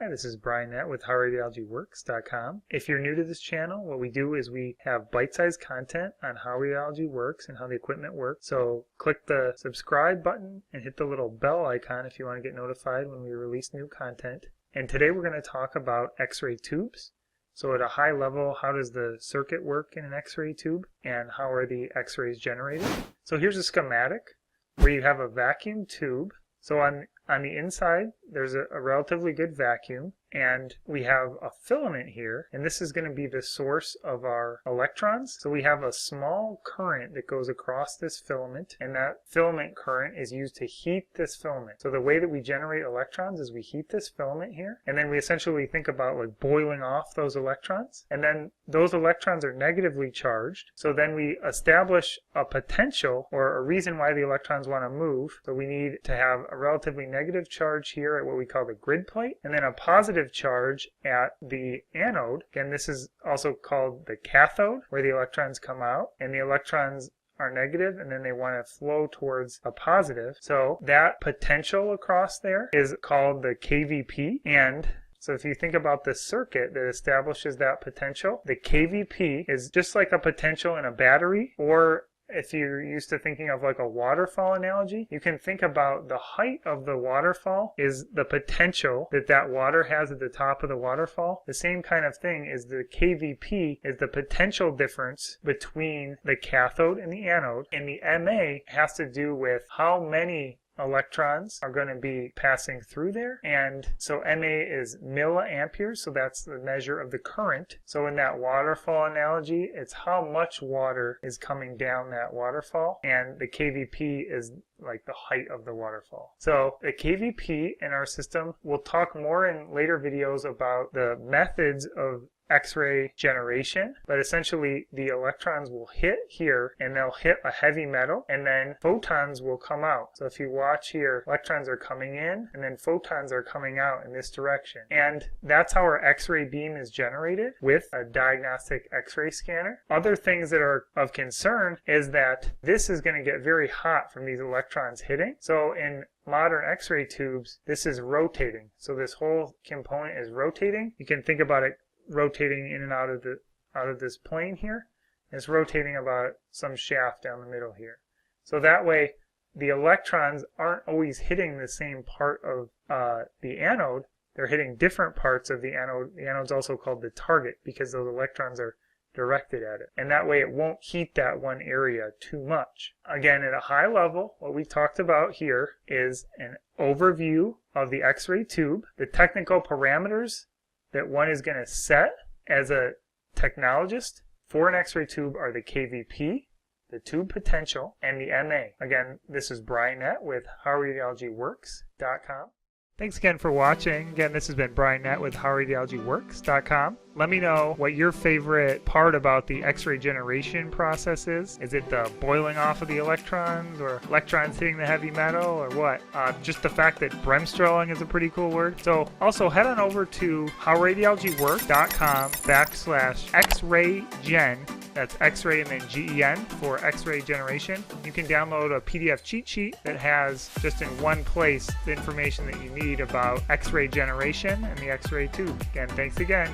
this is Brian Nett with HowRadiologyWorks.com. If you're new to this channel, what we do is we have bite-sized content on how radiology works and how the equipment works. So click the subscribe button and hit the little bell icon if you want to get notified when we release new content. And today we're going to talk about X-ray tubes. So at a high level, how does the circuit work in an X-ray tube and how are the X-rays generated? So here's a schematic where you have a vacuum tube. So on the inside, there's a relatively good vacuum, and we have a filament here, and this is going to be the source of our electrons. So we have a small current that goes across this filament, and that filament current is used to heat this filament. So the way that we generate electrons is we heat this filament here, and then we essentially think about like boiling off those electrons, and then those electrons are negatively charged. So then we establish a potential or a reason why the electrons want to move. So we need to have a relatively negative charge here at what we call the grid plate, and then a positive charge at the anode. Again, this is also called the cathode, where the electrons come out, and the electrons are negative, and then they want to flow towards a positive. So that potential across there is called the KVP. And so if you think about the circuit that establishes that potential, the KVP is just like a potential in a battery, or if you're used to thinking of like a waterfall analogy, you can think about the height of the waterfall is the potential that that water has at the top of the waterfall. The same kind of thing is the KVP is the potential difference between the cathode and the anode, and the MA has to do with how many electrons are going to be passing through there. And so MA is milliamperes, so that's the measure of the current. So in that waterfall analogy, it's how much water is coming down that waterfall, and the KVP is like the height of the waterfall. So the KVP in our system, we'll talk more in later videos about the methods of X-ray generation, but essentially the electrons will hit here and they'll hit a heavy metal, and then photons will come out. So if you watch here, electrons are coming in and then photons are coming out in this direction. And that's how our X-ray beam is generated with a diagnostic X-ray scanner. Other things that are of concern is that this is going to get very hot from these electrons hitting. So in modern X-ray tubes, this is rotating. So this whole component is rotating. You can think about it rotating in and out of this plane here. It's rotating about some shaft down the middle here. So that way the electrons aren't always hitting the same part of the anode. They're hitting different parts of the anode. The anode's also called the target because those electrons are directed at it. And that way it won't heat that one area too much. Again, at a high level, what we talked about here is an overview of the X-ray tube, the technical parameters that one is going to set as a technologist for an X-ray tube are the KVP, the tube potential, and the MA. Again, this is Brian Nett with HowRadiologyWorks.com. Thanks again for watching. Again, this has been Brian Nett with HowRadiologyWorks.com. Let me know what your favorite part about the X-ray generation process is. Is it the boiling off of the electrons, or electrons hitting the heavy metal, or what? Just the fact that bremsstrahlung is a pretty cool word. So also head on over to HowRadiologyWorks.com/XrayGen. That's X-ray and then GEN for X-ray generation. You can download a PDF cheat sheet that has just in one place the information that you need about X-ray generation and the X-ray tube. Again, thanks again.